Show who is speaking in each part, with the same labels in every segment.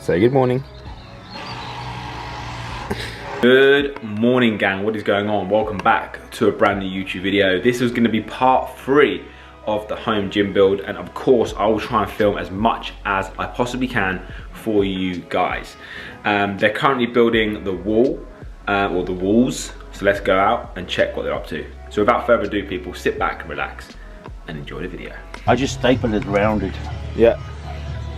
Speaker 1: Say good morning. Good morning, gang. What is going on? Welcome back to a brand new YouTube video. This is going to be part 3 of the home gym build, and of course I will try and film as much as I possibly can for you guys. They're currently building the wall, or the walls, so let's go out and check what they're up to. So without further ado, people, sit back and relax and enjoy the video.
Speaker 2: I just stapled it around it.
Speaker 1: Yeah.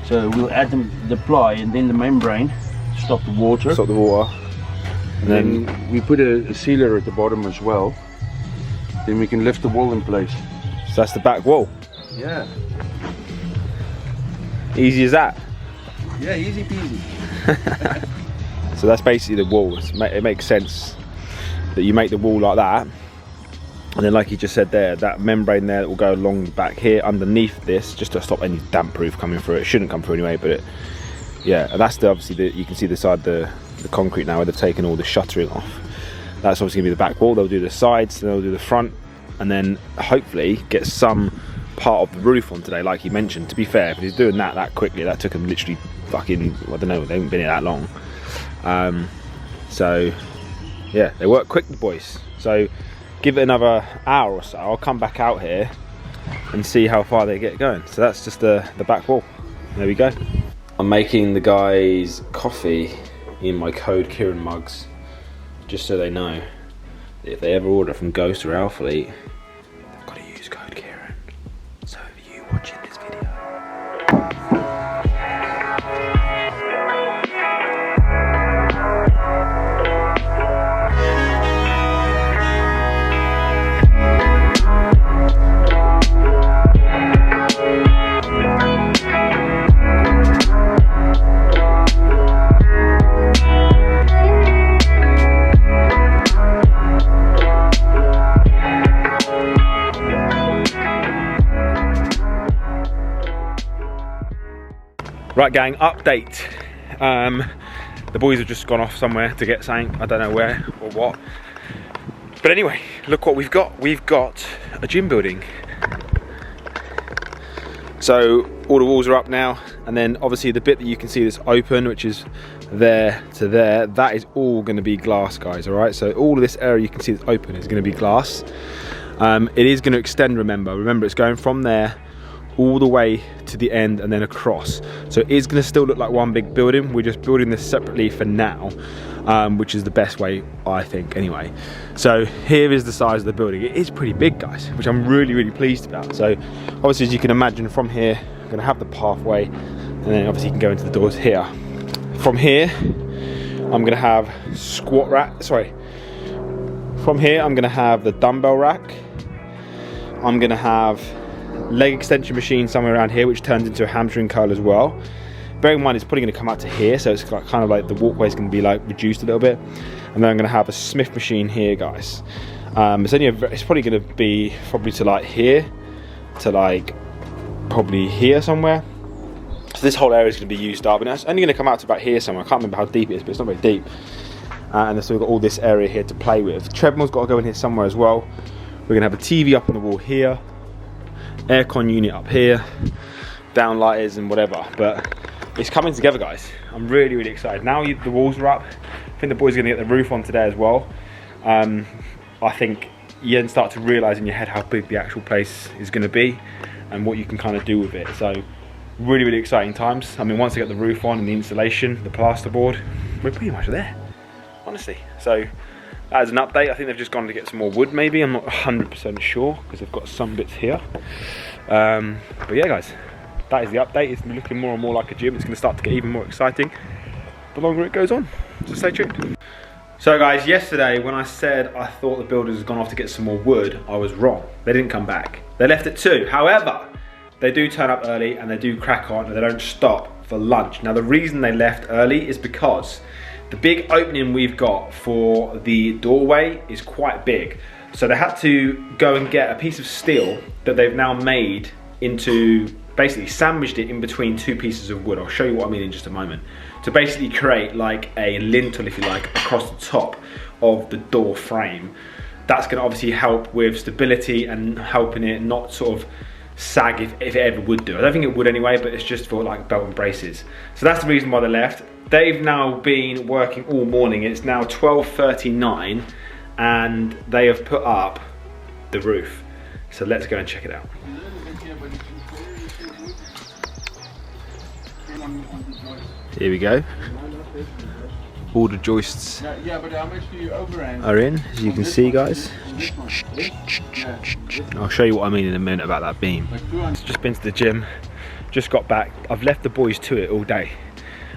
Speaker 2: So we'll add the ply and then the membrane, stop the water.
Speaker 1: Stop the water.
Speaker 2: And then we put a sealer at the bottom as well. Then we can lift the wall in place.
Speaker 1: So that's the back wall.
Speaker 2: Yeah.
Speaker 1: Easy as that.
Speaker 2: Yeah, easy peasy.
Speaker 1: So that's basically the wall. It makes sense that you make the wall like that. And then like you just said there, that membrane there that will go along the back here underneath this, just to stop any damp proof coming through. It shouldn't come through anyway, but yeah, and that's obviously you can see the side, the concrete now where they've taken all the shuttering off. That's obviously gonna be the back wall. They'll do the sides, then they'll do the front, and then hopefully get some part of the roof on today, like you mentioned. To be fair, if he's doing that quickly, that took him literally fucking, I don't know, they haven't been here that long. So yeah, they work quick, the boys. So give it another hour or so, I'll come back out here and see how far they get going. So that's just the back wall. There we go. I'm making the guys coffee in my Code Kieran mugs, just so they know that if they ever order from Ghost or Alpha Elite, they've got to use Code Kieran. So for you watching this video, right, gang, update. The boys have just gone off somewhere to get something, I don't know where or what. But anyway, look what we've got. We've got a gym building. So all the walls are up now, and then obviously the bit that you can see that's open, which is there to there, that is all going to be glass, guys, all right? So all of this area you can see that's open is going to be glass. It is going to extend, remember it's going from there all the way to the end and then across. So it is going to still look like one big building. We're just building this separately for now, which is the best way, I think, anyway. So here is the size of the building. It is pretty big, guys, which I'm really pleased about. So obviously, as you can imagine, from here I'm going to have the pathway, and then obviously you can go into the doors here. From here I'm going to have squat rack, from here I'm going to have the dumbbell rack. I'm going to have leg extension machine somewhere around here, which turns into a hamstring curl as well. Bearing in mind it's probably going to come out to here, so it's kind of like the walkway is going to be like reduced a little bit. And then I'm going to have a Smith machine here, guys. It's probably going to be to like here, to like probably here somewhere. So this whole area is going to be used up, and it's only going to come out to about here somewhere. I can't remember how deep it is, but it's not very deep. And so we've got all this area here to play with. The treadmill's got to go in here somewhere as well. We're going to have a TV up on the wall here, aircon unit up here, down lighters and whatever, but it's coming together, guys. I'm really excited. Now the walls are up, I think the boys are gonna get the roof on today as well. I think you then start to realize in your head how big the actual place is gonna be and what you can kind of do with it. So really exciting times. I mean, once I get the roof on and the installation, the plasterboard, we're pretty much there, honestly. So that is an update. I think they've just gone to get some more wood, maybe. I'm not 100% sure, because they've got some bits here. But yeah, guys, that is the update. It's looking more and more like a gym. It's going to start to get even more exciting the longer it goes on. So stay tuned. So guys, yesterday when I said I thought the builders had gone off to get some more wood, I was wrong. They didn't come back. They left at 2. However, they do turn up early and they do crack on and they don't stop for lunch. Now the reason they left early is because the big opening we've got for the doorway is quite big. So they had to go and get a piece of steel that they've now made into, basically sandwiched it in between 2 pieces of wood. I'll show you what I mean in just a moment. To basically create like a lintel, if you like, across the top of the door frame. That's gonna obviously help with stability and helping it not sort of sag if it ever would do. I don't think it would anyway, but it's just for like belt and braces. So that's the reason why they left. They've now been working all morning. It's now 12:39 and they have put up the roof. So let's go and check it out. Here we go. All the joists are in, as you can see, guys. I'll show you what I mean in a minute about that beam. Just been to the gym, just got back. I've left the boys to it all day,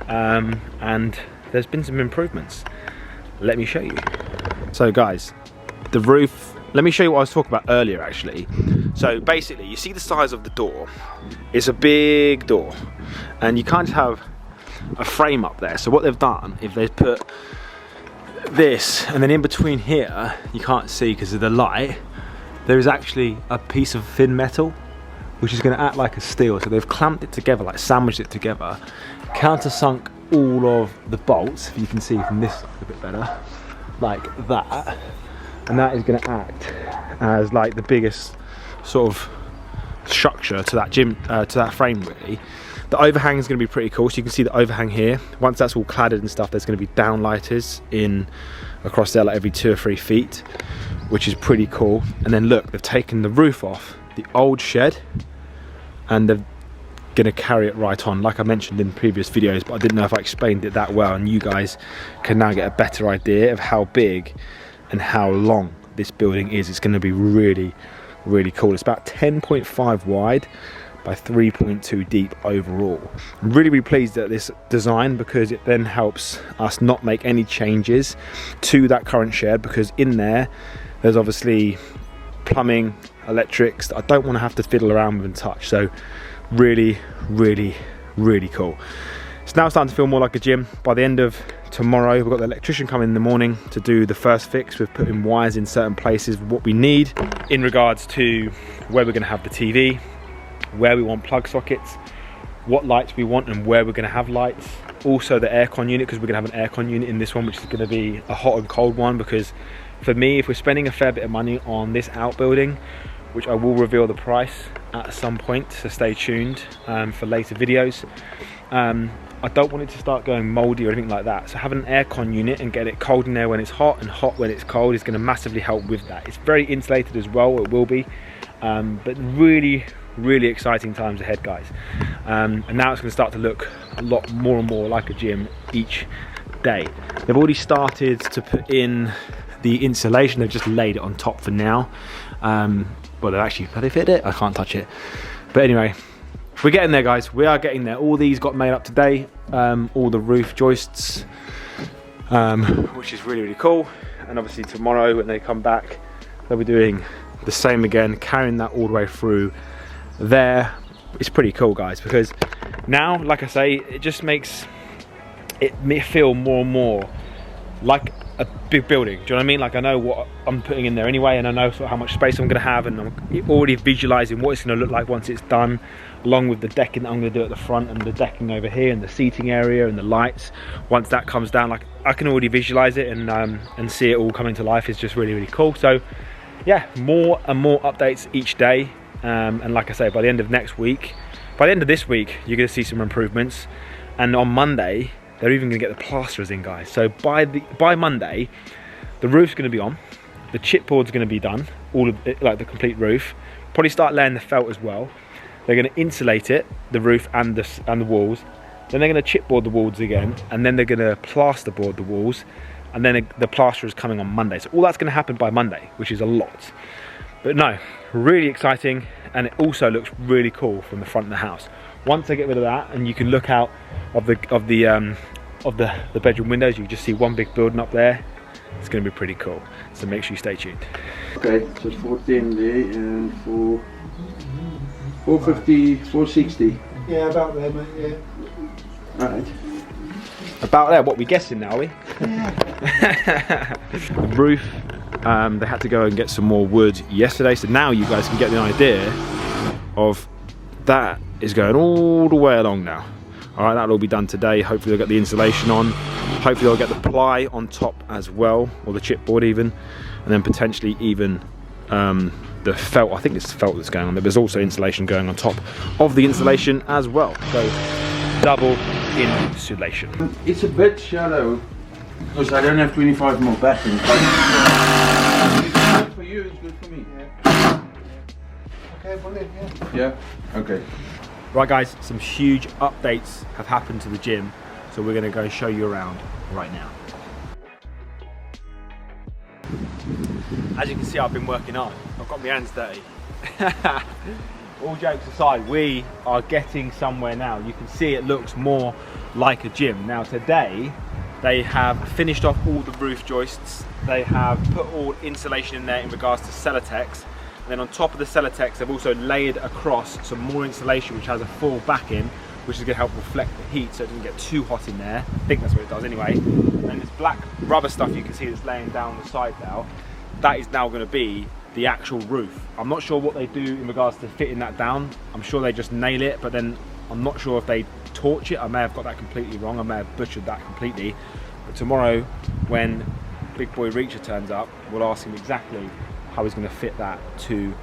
Speaker 1: and there's been some improvements. Let me show you. So guys, the roof, let me show you what I was talking about earlier actually. So basically, you see the size of the door. It's a big door, and you can't have a frame up there. So what they've done is they've put this, and then in between here, you can't see because of the light, there is actually a piece of thin metal which is going to act like a steel. So they've clamped it together, like sandwiched it together, countersunk all of the bolts, if you can see from this a bit better, like that, and that is going to act as like the biggest sort of structure to that gym, to that frame really. The overhang is going to be pretty cool, so you can see the overhang here. Once that's all cladded and stuff, there's going to be downlighters in across there like every 2 or 3 feet, which is pretty cool. And then look, they've taken the roof off the old shed and they're going to carry it right on, like I mentioned in previous videos, but I didn't know if I explained it that well, and you guys can now get a better idea of how big and how long this building is. It's going to be really, really cool. It's about 10.5 wide by 3.2 deep overall. I'm really, really pleased at this design because it then helps us not make any changes to that current shed, because in there's obviously plumbing, electrics that I don't want to have to fiddle around with and touch. So really, really, really cool. It's now starting to feel more like a gym. By the end of tomorrow, we've got the electrician coming in the morning to do the first fix. We've put in wires in certain places, what we need in regards to where we're going to have the TV, where we want plug sockets, what lights we want and where we're going to have lights. Also the aircon unit, because we're going to have an aircon unit in this one, which is going to be a hot and cold one, because for me, if we're spending a fair bit of money on this outbuilding, which I will reveal the price at some point, so stay tuned for later videos, I don't want it to start going mouldy or anything like that. So having an aircon unit and get it cold in there when it's hot and hot when it's cold is going to massively help with that. It's very insulated as well, it will be, but really, really exciting times ahead, guys. And now it's going to start to look a lot more and more like a gym each day. They've already started to put in the insulation. They've just laid it on top for now. Well, have they fit it? I can't touch it. But anyway, we're getting there, guys. We are getting there. All these got made up today, all the roof joists, which is really, really cool. And obviously tomorrow when they come back, they'll be doing the same again, carrying that all the way through there. It's pretty cool, guys, because now, like I say, it just makes it feel more and more like a big building. Do you know what I mean? Like, I know what I'm putting in there anyway, and I know sort of how much space I'm going to have, and I'm already visualizing what it's going to look like once it's done, along with the decking that I'm going to do at the front, and the decking over here, and the seating area, and the lights. Once that comes down, like, I can already visualize it and see it all coming to life. Is just really, really cool. So yeah, more and more updates each day. And like I say, by the end of next week, by the end of this week, you're going to see some improvements. And on Monday, they're even going to get the plasterers in, guys. So by Monday, the roof's going to be on, the chipboard's going to be done, all of it, like the complete roof. Probably start laying the felt as well. They're going to insulate it, the roof and the walls. Then they're going to chipboard the walls again, and then they're going to plasterboard the walls, and then the plaster is coming on Monday. So all that's going to happen by Monday, which is a lot. But no, really exciting, and it also looks really cool from the front of the house. Once I get rid of that, and you can look out of the bedroom windows, you can just see one big building up there. It's going to be pretty cool. So make sure you stay tuned.
Speaker 2: Okay, so 410 there and 450, 460.
Speaker 3: Yeah, about there, mate. Yeah.
Speaker 2: All right.
Speaker 1: About there. What we guessing now, are we?
Speaker 3: Yeah.
Speaker 1: The roof. They had to go and get some more wood yesterday, so now you guys can get the idea of that is going all the way along now. All right, that'll all be done today. Hopefully they'll get the insulation on. Hopefully they'll get the ply on top as well, or the chipboard even, and then potentially even the felt. I think it's felt that's going on there, but there's also insulation going on top of the insulation as well. So double insulation.
Speaker 2: It's a bit shallow because I don't have 25 mil backing. It's good for you, it's good for me.
Speaker 3: Yeah. Okay, brilliant, yeah.
Speaker 2: Yeah? Okay.
Speaker 1: Right guys, some huge updates have happened to the gym, so we're going to go show you around right now. As you can see, I've been working hard. I've got my hands dirty. All jokes aside, we are getting somewhere now. You can see it looks more like a gym. Now today, they have finished off all the roof joists. They have put all insulation in there in regards to Celotex. And then on top of the Celotex, they've also layered across some more insulation which has a full backing, which is going to help reflect the heat so it doesn't get too hot in there. I think that's what it does anyway. And this black rubber stuff you can see that's laying down the side now, that is now going to be the actual roof. I'm not sure what they do in regards to fitting that down. I'm sure they just nail it, but then I'm not sure if they torch it. I may have got that completely wrong. I may have butchered that completely. But tomorrow, when Big Boy Reacher turns up, we'll ask him exactly how he's going to fit that to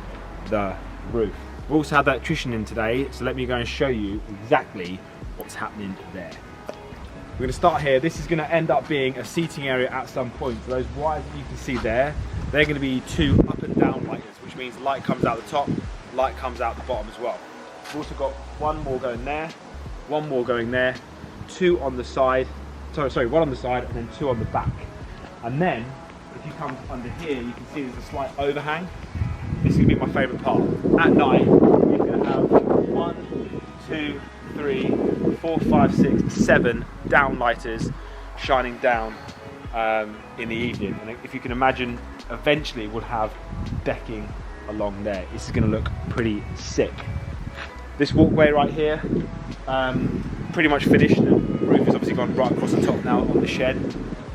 Speaker 1: the roof. We've also had the electrician in today, so let me go and show you exactly what's happening there. We're going to start here. This is going to end up being a seating area at some point. So those wires that you can see there, they're going to be 2 up and down lighters, which means light comes out the top, light comes out the bottom as well. We've also got 1 more going there, 1 more going there, 2 on the side, sorry, 1 on the side and then 2 on the back. And then, if you come under here, you can see there's a slight overhang. This is going to be my favourite part. At night, you're going to have 1, 2, 3, 4, 5, 6, 7 downlighters shining down in the evening. And if you can imagine, eventually we'll have decking along there. This is going to look pretty sick. This walkway right here, pretty much finished. The roof has obviously gone right across the top now on the shed.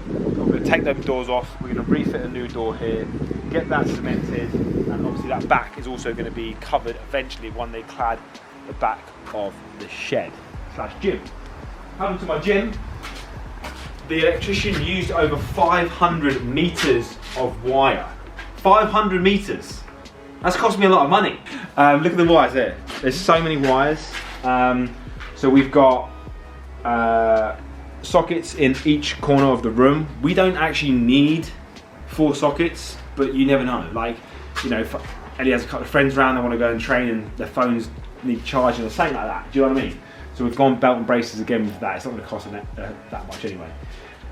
Speaker 1: We're going to take them doors off, we're going to refit a new door here, get that cemented, and obviously that back is also going to be covered eventually when they clad the back of the shed / gym. Coming to my gym, the electrician used over 500 meters of wire. 500 meters. That's cost me a lot of money. Look at the wires there. There's so many wires. So we've got sockets in each corner of the room. We don't actually need 4 sockets, but you never know. Like, you know, if Ellie has a couple of friends around, they want to go and train and their phones need charging or something like that. Do you know what I mean? So we've gone belt and braces again with that. It's not going to cost that much anyway.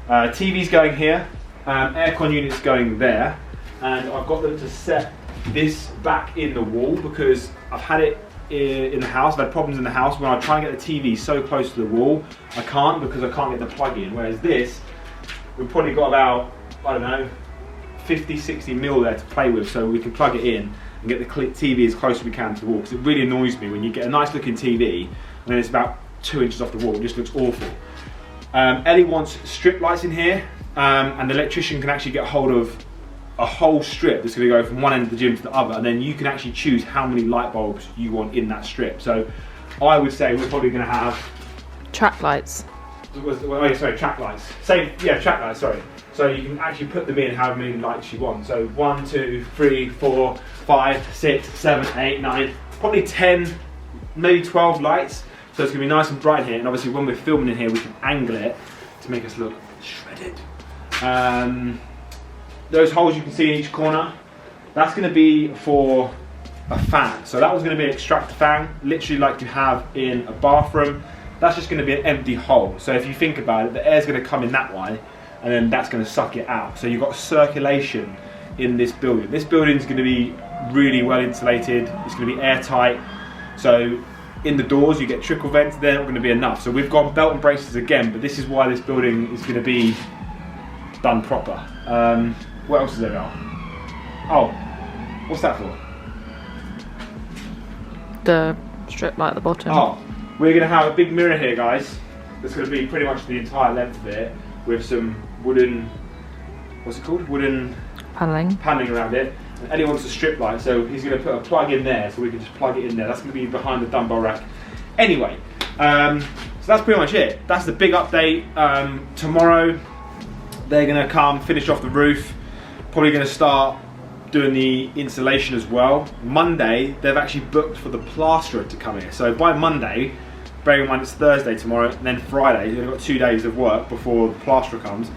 Speaker 1: TV's going here, aircon unit's going there, and I've got them to set this back in the wall because I've had it in the house. I've had problems in the house when I try and get the TV so close to the wall, I can't because I can't get the plug in. Whereas this, we've probably got about, I don't know, 50, 60 mil there to play with, so we can plug it in and get the TV as close as we can to the wall. Because it really annoys me when you get a nice looking TV and then it's about 2 inches off the wall. It just looks awful. Ellie wants strip lights in here, and the electrician can actually get hold of a whole strip that's going to go from one end of the gym to the other, and then you can actually choose how many light bulbs you want in that strip. So I would say we're probably going to have
Speaker 4: track lights.
Speaker 1: Track lights. Track lights, sorry. So you can actually put them in however many lights you want. So 1, 2, 3, 4, 5, 6, 7, 8, 9, probably 10, maybe 12 lights. So it's going to be nice and bright here, and obviously when we're filming in here we can angle it to make us look shredded. Those holes you can see in each corner, that's going to be for a fan. So that was going to be an extractor fan, literally like you have in a bathroom. That's just going to be an empty hole. So if you think about it, the air's going to come in that way, and then that's going to suck it out. So you've got circulation in this building. This building is going to be really well insulated. It's going to be airtight. So in the doors you get trickle vents, they're not going to be enough. So we've got belt and braces again, but this is why this building is going to be done proper. What else is there now? Oh, what's that for?
Speaker 4: The strip light at the bottom.
Speaker 1: Oh, we're going to have a big mirror here, guys. That's going to be pretty much the entire length of it, with some wooden, what's it called? Wooden paneling around it. And Ellie wants a strip light, so he's going to put a plug in there, so we can just plug it in there. That's going to be behind the dumbbell rack. Anyway, so that's pretty much it. That's the big update. Tomorrow, they're going to come finish off the roof. Probably going to start doing the installation as well. Monday, they've actually booked for the plasterer to come here. So by Monday, bearing in mind it's Thursday tomorrow, and then Friday, they've got 2 days of work before the plasterer comes.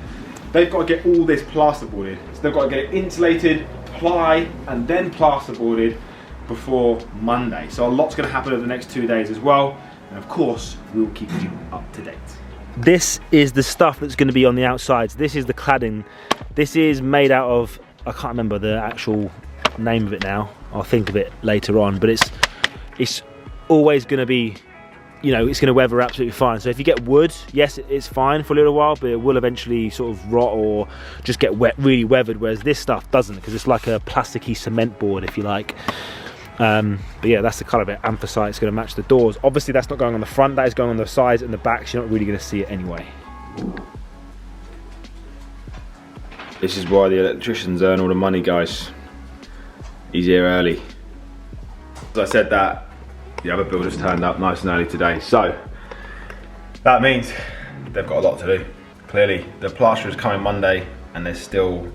Speaker 1: They've got to get all this plasterboarded. So they've got to get it insulated, ply, and then plasterboarded before Monday. So a lot's going to happen over the next 2 days as well. And of course, we'll keep you up to date. This is the stuff that's going to be on the outsides. This is the cladding. This is made out of, I can't remember the actual name of it now. I'll think of it later on, but it's always going to be, you know, it's going to weather absolutely fine. So if you get wood, yes, it's fine for a little while, but it will eventually sort of rot or just get wet, really weathered, whereas this stuff doesn't, because it's like a plasticky cement board, if you like. But yeah, that's the colour of it. Anthracite. It's going to match the doors. Obviously that's not going on the front, that is going on the sides and the back, so you're not really going to see it anyway. This is why the electricians earn all the money, guys. He's here early. As I said that, the other builders turned up nice and early today, so that means they've got a lot to do. Clearly the plaster is coming Monday, and there's still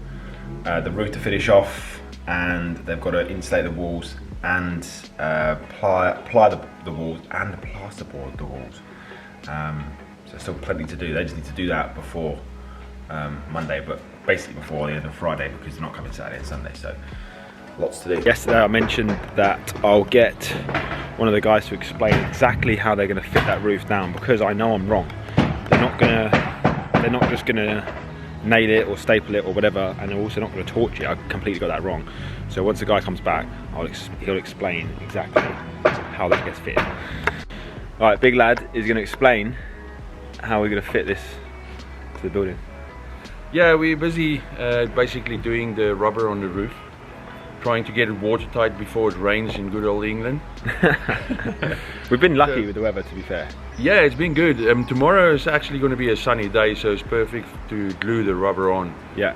Speaker 1: the roof to finish off, and they've got to insulate the walls and ply the walls and plasterboard the walls. So there's still plenty to do. They just need to do that before Monday, but basically before the end of Friday, because they're not coming Saturday and Sunday, so lots to do. Yesterday I mentioned that I'll get one of the guys to explain exactly how they're going to fit that roof down, because I know I'm wrong. They're not just gonna nail it or staple it or whatever, and they're also not going to torch it. I completely got that wrong. So once the guy comes back, he'll explain exactly how that gets fitted. Alright, big lad is going to explain how we're going to fit this to the building.
Speaker 2: Yeah, we're busy basically doing the rubber on the roof, trying to get it watertight before it rains in good old England.
Speaker 1: We've been lucky with the weather, to be fair.
Speaker 2: Yeah, it's been good. Tomorrow is actually going to be a sunny day, so it's perfect to glue the rubber on.
Speaker 1: Yeah.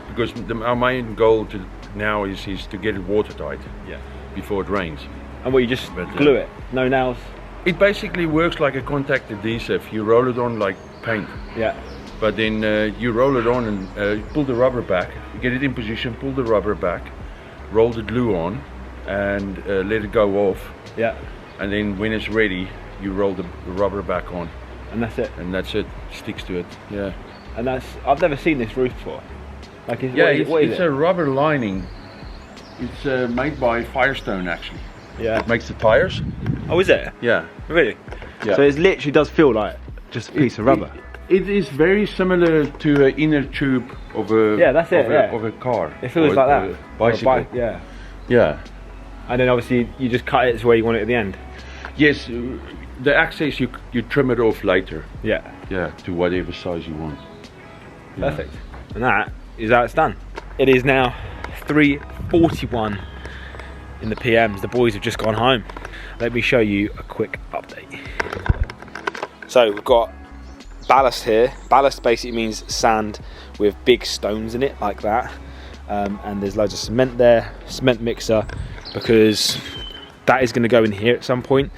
Speaker 2: Because our main goal now is to get it watertight.
Speaker 1: Yeah.
Speaker 2: Before it rains.
Speaker 1: And what, you just glue it? No nails?
Speaker 2: It basically works like a contact adhesive. You roll it on like paint.
Speaker 1: Yeah.
Speaker 2: But then you roll it on and pull the rubber back, get it in position, pull the rubber back, roll the glue on, and let it go off.
Speaker 1: Yeah.
Speaker 2: And then when it's ready, you roll the rubber back on.
Speaker 1: And that's it?
Speaker 2: And that's it, sticks to it, yeah.
Speaker 1: And I've never seen this roof before. Like,
Speaker 2: it's a rubber lining. It's made by Firestone, actually.
Speaker 1: Yeah.
Speaker 2: It makes the tires.
Speaker 1: Oh, is it?
Speaker 2: Yeah.
Speaker 1: Really?
Speaker 2: Yeah.
Speaker 1: So it literally does feel like just a piece of rubber.
Speaker 2: It is very similar to an inner tube of a of a car.
Speaker 1: It feels like that.
Speaker 2: A bicycle.
Speaker 1: Yeah.
Speaker 2: Yeah.
Speaker 1: And then obviously you just cut it to where you want it at the end.
Speaker 2: Yes, the access you trim it off later.
Speaker 1: Yeah.
Speaker 2: Yeah, to whatever size you want. Yeah.
Speaker 1: Perfect. And that is how it's done. It is now 3:41 in the PMs. The boys have just gone home. Let me show you a quick update. So we've got ballast here. Ballast basically means sand with big stones in it, like that. And there's loads of cement there, cement mixer, because that is going to go in here at some point.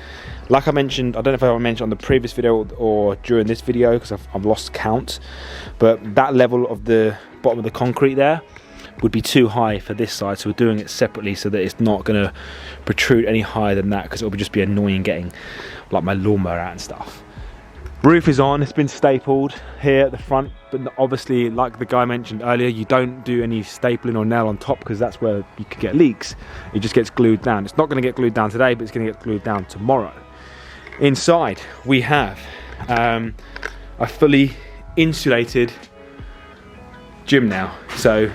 Speaker 1: Like I mentioned, I don't know if I mentioned on the previous video or during this video, because I've lost count, but that level of the bottom of the concrete there would be too high for this side, so we're doing it separately so that it's not going to protrude any higher than that, because it would just be annoying getting like my lawnmower out and stuff. Roof is on, it's been stapled here at the front, but obviously, like the guy mentioned earlier, you don't do any stapling or nail on top, because that's where you could get leaks. It just gets glued down. It's not going to get glued down today, but it's going to get glued down tomorrow. Inside we have a fully insulated gym now, so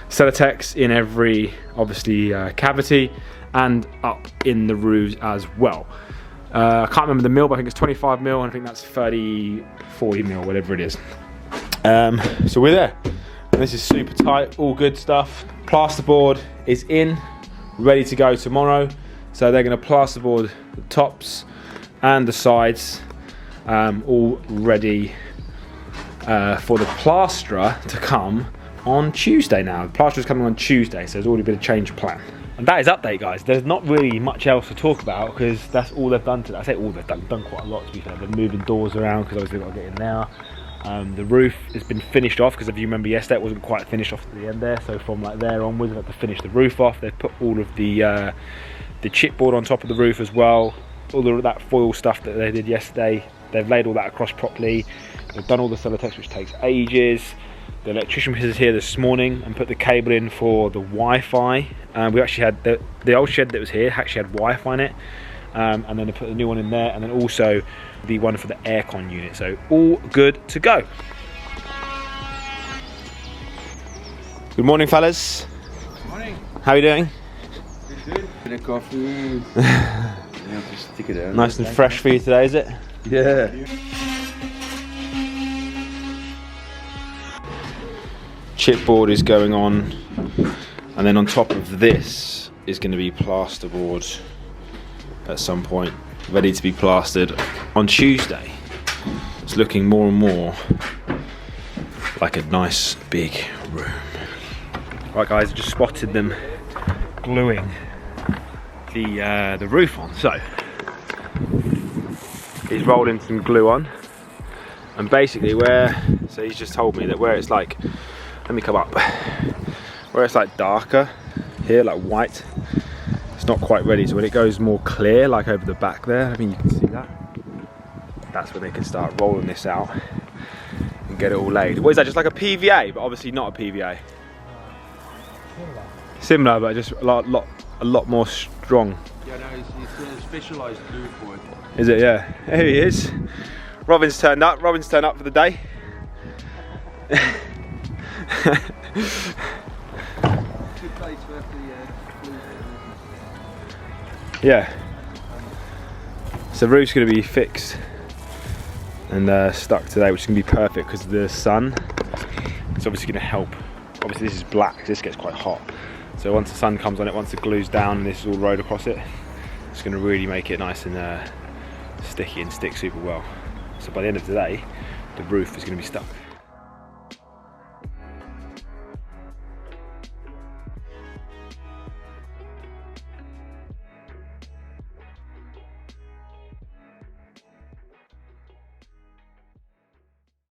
Speaker 1: Celotex in every obviously cavity and up in the roofs as well. I can't remember the mil, but I think it's 25 mil, and I think that's 40 mil, whatever it is. So we're there. And this is super tight, all good stuff. Plasterboard is in, ready to go tomorrow. So they're going to plasterboard the tops and the sides, all ready for the plasterer to come on Tuesday now. The plasterer is coming on Tuesday, so there's already been a change of plan. And that is update, guys. There's not really much else to talk about, because that's all they've done today. I say all they've done quite a lot, to be fair. They're moving doors around, because obviously they've got to get in now. The roof has been finished off because if you remember yesterday it wasn't quite finished off at the end there, so from like there onwards I've had to finish the roof off. They've put all of the chipboard on top of the roof as well, all of that foil stuff that they did yesterday. They've laid all that across properly. They've done all the sellotex, which takes ages. The electrician was here this morning and put the cable in for the Wi-Fi. We actually had the old shed that was here actually had Wi-Fi in it, and then they put the new one in there, and then also the one for the aircon unit. So all good to go. Good morning, fellas.
Speaker 2: Morning.
Speaker 1: How are you doing?
Speaker 2: Good. Bit of coffee. Yeah, just stick it out.
Speaker 1: Nice and fresh for you today, is it?
Speaker 2: Yeah.
Speaker 1: Chipboard is going on, and then on top of this is going to be plasterboard at some point, ready to be plastered on Tuesday. It's looking more and more like a nice big room. Right guys, I just spotted them gluing the roof on. So he's rolling some glue on, and basically so he's just told me that where it's like, let me come up, where it's like darker here, like white, it's not quite ready. So when it goes more clear, like over the back there, I mean you can see that, that's when they can start rolling this out and get it all laid. What is that, just like a PVA, but obviously not a PVA? Similar, but just a lot more strong.
Speaker 2: Yeah, no, it's a specialised glue for it.
Speaker 1: Is it? Yeah. Here he is. Robin's turned up. Robin's turned up for the day. Yeah. So the roof's going to be fixed and stuck today, which is going to be perfect because the sun. It's obviously going to help. Obviously this is black, so this gets quite hot. So once the sun comes on it, once the glue's down and this is all rode across it, it's going to really make it nice and sticky and stick super well. So by the end of the day, the roof is going to be stuck.